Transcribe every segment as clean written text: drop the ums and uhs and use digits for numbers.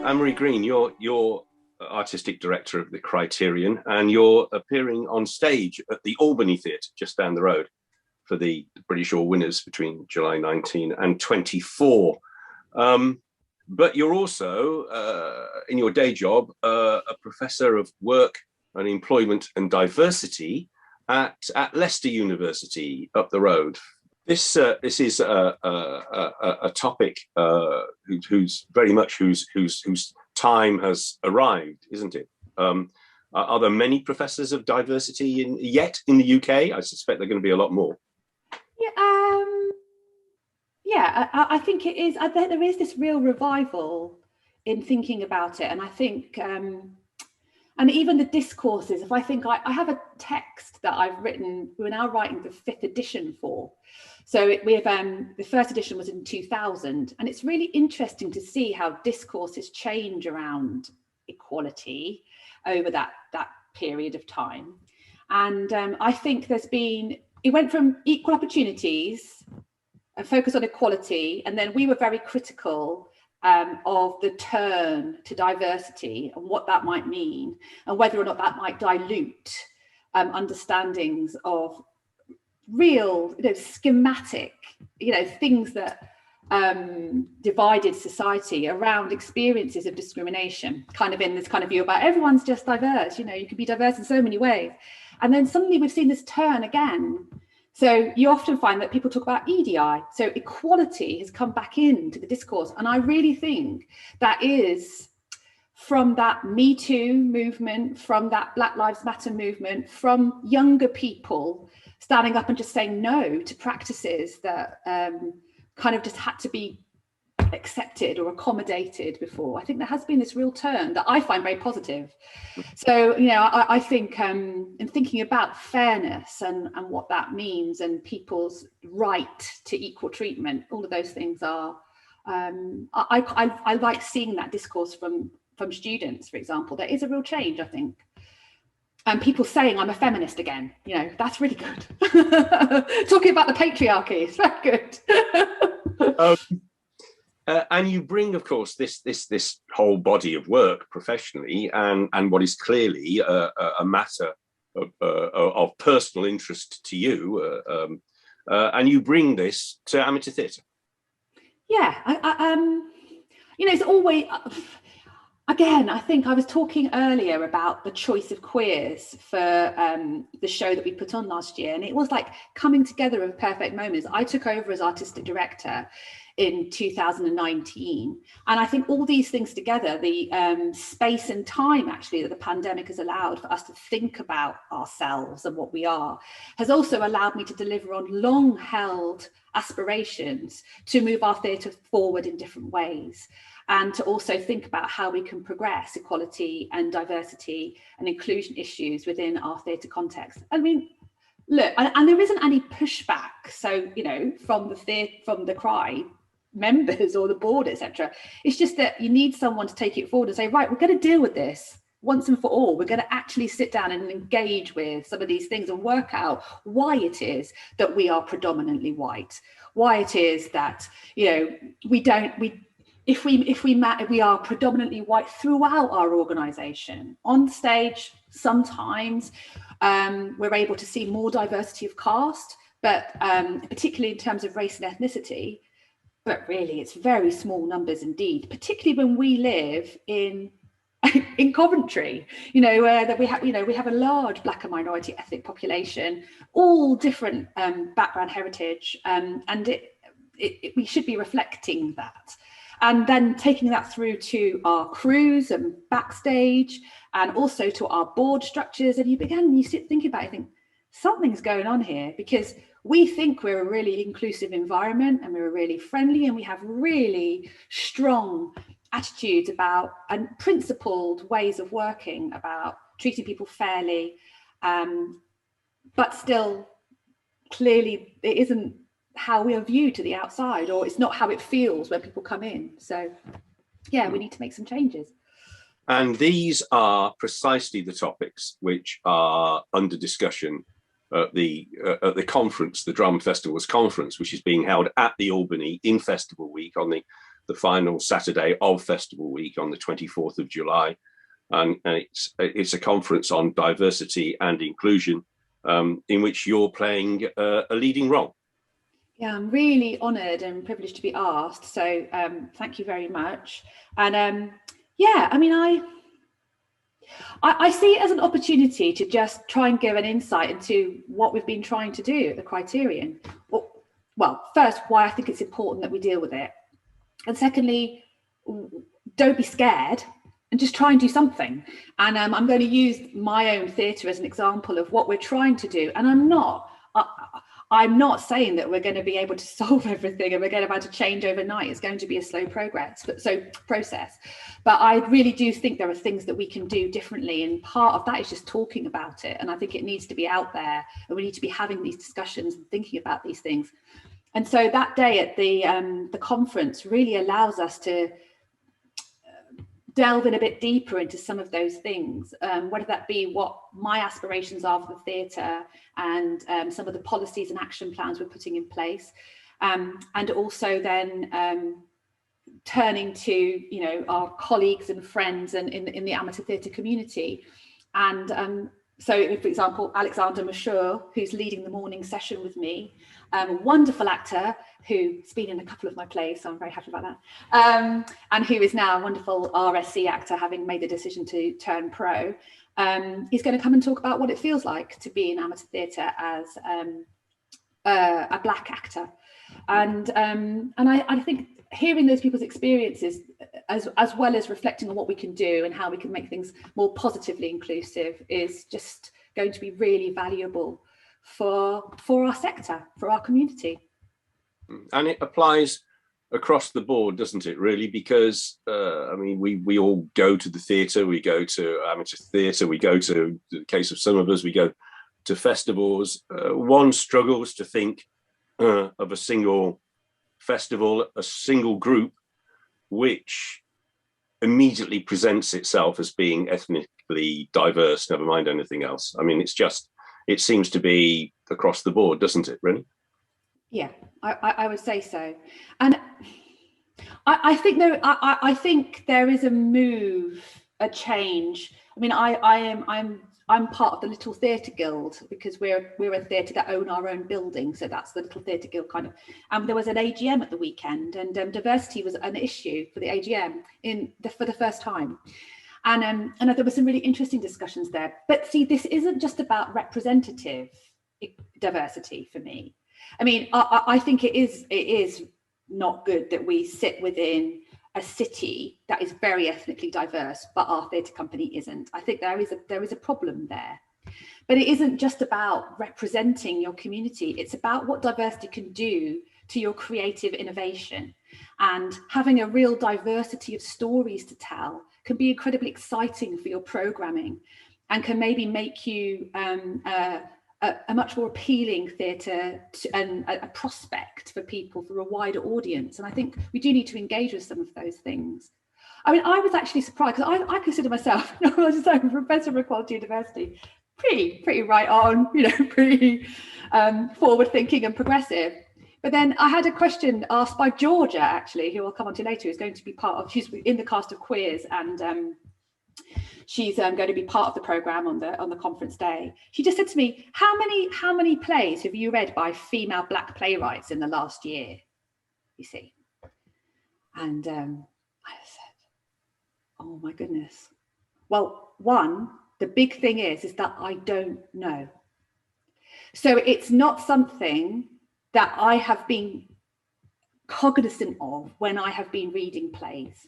Anne-Marie Greene, you're artistic director of the Criterion, and you're appearing on stage at the Albany Theatre just down the road for the British All Winners between July 19 and 24. But you're also, in your day job, a professor of work and employment and diversity at Leicester University up the road. This is a topic whose time has arrived, isn't it? Are there many professors of diversity yet in the UK? I suspect there are going to be a lot more. I think it is. There is this real revival in thinking about it, and I think, and even the discourses. If I think I have a text that I've written, we're now writing the 5th edition for. So we have the first edition was in 2000, and it's really interesting to see how discourses change around equality over that period of time. And I think it went from equal opportunities, a focus on equality, and then we were very critical of the turn to diversity and what that might mean, and whether or not that might dilute understandings of real, schematic, things that divided society around experiences of discrimination, kind of in this kind of view about everyone's just diverse, you can be diverse in so many ways. And then suddenly we've seen this turn again. So you often find that people talk about EDI. So equality has come back into the discourse. And I really think that is from that Me Too movement, from that Black Lives Matter movement, from younger people standing up and just saying no to practices that kind of just had to be accepted or accommodated before. I think there has been this real turn that I find very positive. So, I think in thinking about fairness and what that means and people's right to equal treatment, all of those things are, I like seeing that discourse from students, for example. There is a real change, I think. And people saying I'm a feminist again, that's really good. Talking about the patriarchy, it's very good. And you bring, of course, this whole body of work professionally, and what is clearly a matter of personal interest to you, and you bring this to amateur theatre. Yeah, it's always. Again, I think I was talking earlier about the choice of queers for the show that we put on last year, and it was like coming together of perfect moments. I took over as artistic director in 2019, and I think all these things together, the space and time actually that the pandemic has allowed for us to think about ourselves and what we are, has also allowed me to deliver on long held aspirations to move our theatre forward in different ways, and to also think about how we can progress equality and diversity and inclusion issues within our theatre context. I mean, look, and there isn't any pushback. So, from the Cry members or the board, etc. It's just that you need someone to take it forward and say, right, we're going to deal with this once and for all. We're going to actually sit down and engage with some of these things and work out why it is that we are predominantly white, why it is that, if we are predominantly white throughout our organisation. On stage, sometimes we're able to see more diversity of cast, but particularly in terms of race and ethnicity. But really, it's very small numbers indeed, particularly when we live in Coventry, where we have a large Black and minority ethnic population, all different background, heritage, and we should be reflecting that. And then taking that through to our crews and backstage, and also to our board structures. And you sit thinking about it, think something's going on here, because we think we're a really inclusive environment and we're really friendly and we have really strong attitudes about and principled ways of working about treating people fairly. But still, clearly, it isn't how we are viewed to the outside, or it's not how it feels when people come in. So yeah, we need to make some changes. And these are precisely the topics which are under discussion at the conference, the Drama Festival's conference, which is being held at the Albany in Festival Week on the the final Saturday of Festival Week on the 24th of July. And it's a conference on diversity and inclusion, in which you're playing a leading role. Yeah, I'm really honoured and privileged to be asked. So thank you very much. And yeah, I mean, I see it as an opportunity to just try and give an insight into what we've been trying to do at the Criterion. Well, first, why I think it's important that we deal with it. And secondly, don't be scared and just try and do something. And I'm going to use my own theatre as an example of what we're trying to do. And I'm not saying that we're going to be able to solve everything and we're going to be able to change overnight. It's going to be a slow process. But I really do think there are things that we can do differently. And part of that is just talking about it. And I think it needs to be out there, and we need to be having these discussions and thinking about these things. And so that day at the conference really allows us to delve in a bit deeper into some of those things, whether that be what my aspirations are for the theatre and some of the policies and action plans we're putting in place, and also then turning to, you know, our colleagues and friends and in the amateur theatre community. And so, for example, Alexander Mashur, who's leading the morning session with me, a wonderful actor who's been in a couple of my plays, so I'm very happy about that, and who is now a wonderful RSC actor, having made the decision to turn pro. He's going to come and talk about what it feels like to be in amateur theatre as a Black actor. And I think hearing those people's experiences, as well as reflecting on what we can do and how we can make things more positively inclusive, is just going to be really valuable for our sector, for our community. And it applies across the board, doesn't it, really? Because, I mean, we all go to the theatre, we go to amateur theatre, we go to, in the case of some of us, we go to festivals. One struggles to think of a single festival, a single group, which immediately presents itself as being ethnically diverse, never mind anything else. I mean, it seems to be across the board, doesn't it, really? Yeah, I would say so. And I think there is a move, a change. I mean, I'm part of the Little Theatre Guild, because we're a theatre that own our own building. So that's the Little Theatre Guild kind of. There was an AGM at the weekend, and diversity was an issue for the AGM for the first time. And there were some really interesting discussions there. But see, this isn't just about representative diversity for me. I mean, I think it is not good that we sit within a city that is very ethnically diverse, but our theatre company isn't. I think there is a problem there. But it isn't just about representing your community. It's about what diversity can do to your creative innovation. And having a real diversity of stories to tell can be incredibly exciting for your programming, and can maybe make you a much more appealing theatre and a prospect for people, for a wider audience. And I think we do need to engage with some of those things. I mean, I was actually surprised, because I consider myself, I was a professor of equality and diversity, pretty right on, you know, pretty forward thinking and progressive. But then I had a question asked by Georgia, actually, who I'll come on to later, who's going to be she's in the cast of Queers, and she's going to be part of the programme on the conference day. She just said to me, how many plays have you read by female Black playwrights in the last year, you see? And I said, oh my goodness. Well, the big thing is that I don't know. So it's not something that I have been cognizant of when I have been reading plays.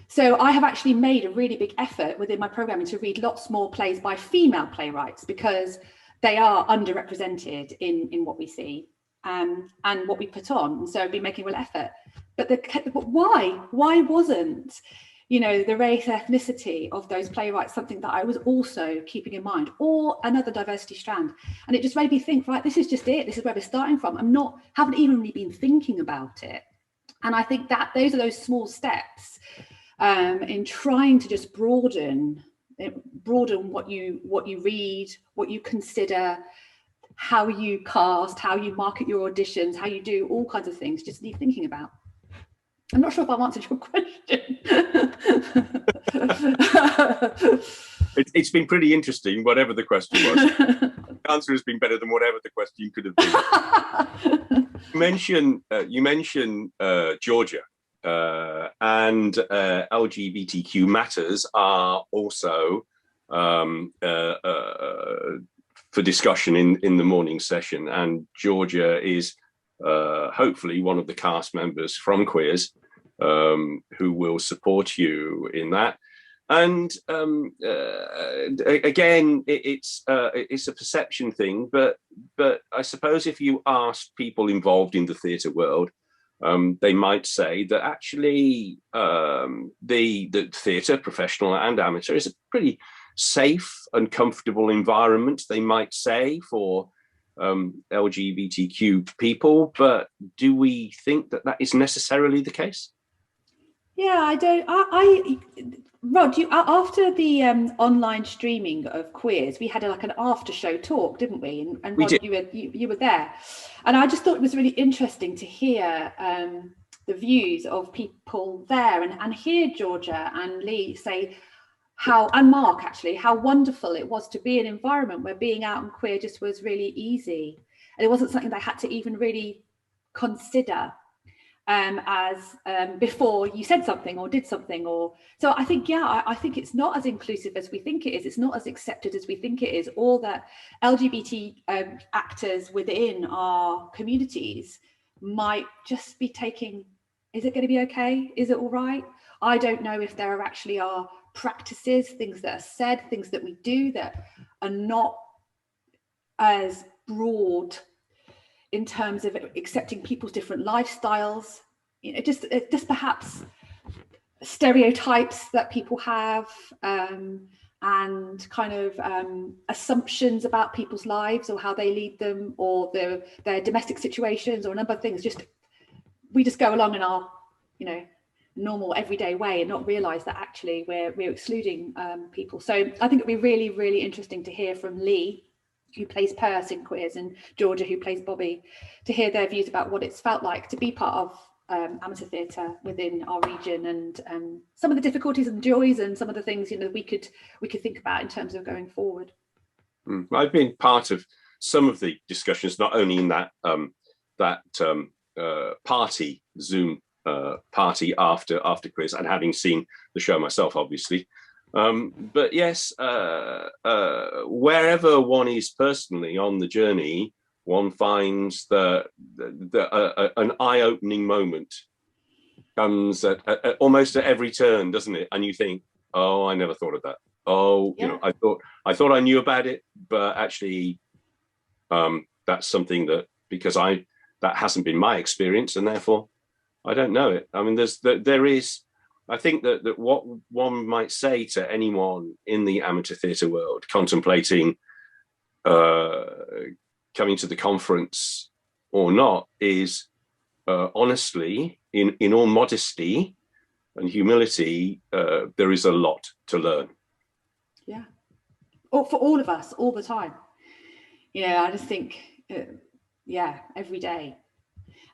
So I have actually made a really big effort within my programming to read lots more plays by female playwrights, because they are underrepresented in what we see and what we put on. And so I've been making a real effort. But why wasn't, you know, the race, ethnicity of those playwrights something that I was also keeping in mind, or another diversity strand? And it just made me think, right, this is just it. This is where we're starting from. Haven't even really been thinking about it. And I think that those are those small steps in trying to just broaden what you read, what you consider, how you cast, how you market your auditions, how you do all kinds of things. Just need thinking about. I'm not sure if I've answered your question. It's been pretty interesting, whatever the question was. The answer has been better than whatever the question could have been. You mentioned Georgia, and LGBTQ matters are also for discussion in the morning session. And Georgia is hopefully one of the cast members from Queers who will support you in that. And again, it's a perception thing, but I suppose if you ask people involved in the theatre world, they might say that actually the theatre, professional and amateur, is a pretty safe and comfortable environment, they might say, for LGBTQ people. But do we think that is necessarily the case? Yeah, I don't. Rod, after the online streaming of Queers, we had like an after show talk, didn't we? And we Rod, did. you were there, and I just thought it was really interesting to hear the views of people there, and hear Georgia and Lee say and Mark actually, how wonderful it was to be in an environment where being out and queer just was really easy, and it wasn't something they had to even really consider. Before you said something or did something, or so I think, yeah, I think it's not as inclusive as we think it is. It's not as accepted as we think it is, or that LGBT actors within our communities might just be taking, is it going to be okay? Is it all right? I don't know if there actually are practices, things that are said, things that we do that are not as broad in terms of accepting people's different lifestyles, just perhaps stereotypes that people have, and kind of assumptions about people's lives or how they lead them, or their domestic situations, or a number of things. We just go along in our, normal everyday way and not realize that actually we're excluding people. So I think it'd be really, really interesting to hear from Lee, who plays Percy in Queers, and Georgia, who plays Bobby, to hear their views about what it's felt like to be part of amateur theatre within our region, and some of the difficulties and joys, and some of the things we could think about in terms of going forward. I've been part of some of the discussions, not only in that party Zoom party after Queers, and having seen the show myself, obviously. But yes, wherever one is personally on the journey, one finds that an eye-opening moment comes at almost at every turn, doesn't it? And you think, oh, I never thought of that. Oh, yeah. I thought I knew about it, but actually, that's something that, because that hasn't been my experience, and therefore I don't know it. I mean, there is. I think that what one might say to anyone in the amateur theatre world contemplating coming to the conference or not is, honestly, in all modesty and humility, there is a lot to learn. Yeah, or for all of us, all the time. I just think, every day.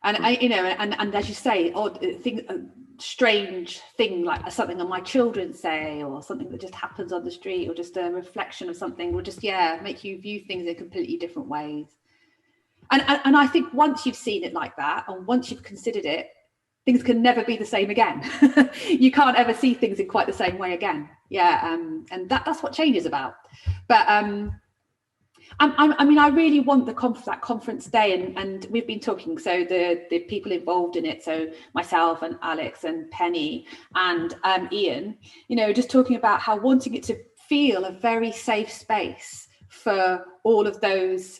And and as you say, odd thing. Strange thing, like something that my children say, or something that just happens on the street, or just a reflection of something, will just make you view things in completely different ways. And I think once you've seen it like that, and once you've considered it, things can never be the same again. You can't ever see things in quite the same way again. And that's what change is about. But I really want that conference day, and we've been talking, so the people involved in it, so myself and Alex and Penny and Ian, just talking about how wanting it to feel a very safe space for all of those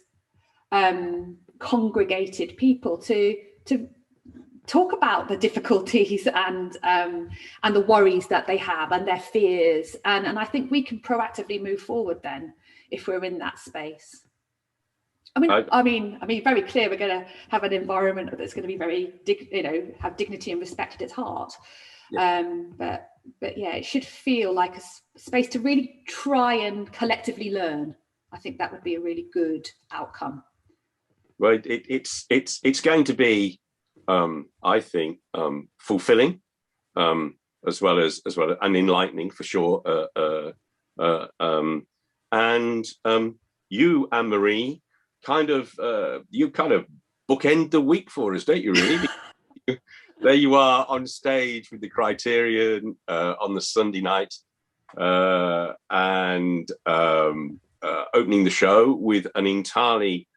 congregated people to talk about the difficulties and the worries that they have, and their fears, and I think we can proactively move forward then if we're in that space. I mean, very clear, we're going to have an environment that's going to be very, have dignity and respect at its heart. Yeah. But yeah, it should feel like a space to really try and collectively learn. I think that would be a really good outcome. Well, it's going to be I think, fulfilling, as well as and enlightening for sure. And you, Anne-Marie, you kind of bookend the week for us, don't you? Really. There you are on stage with the Criterion on the Sunday night, and opening the show with an entirely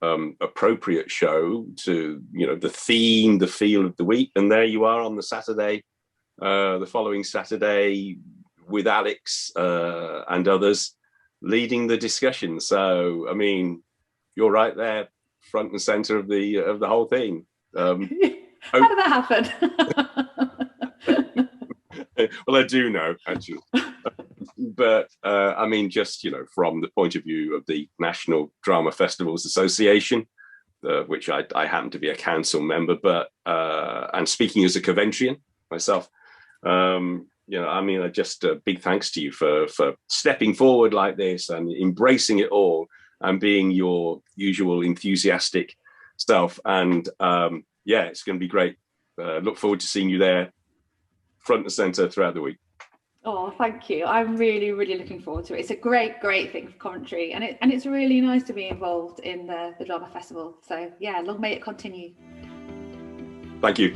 appropriate show to, you know, the theme, the feel of the week. And there you are on the Saturday, the following Saturday, with Alex and others leading the discussion. So, I mean, you're right there, front and center of the whole thing. How did that happen? Well, I do know, actually. But I mean, just, you know, from the point of view of the National Drama Festivals Association, which I happen to be a council member, but and speaking as a Coventrian myself, you know, I mean, just a big thanks to you for stepping forward like this and embracing it all and being your usual enthusiastic self. And yeah, it's going to be great. Look forward to seeing you there, front and center throughout the week. Oh, thank you. I'm really, really looking forward to it. It's a great thing for Coventry, and it's really nice to be involved in the drama festival. So yeah, long may it continue. Thank you.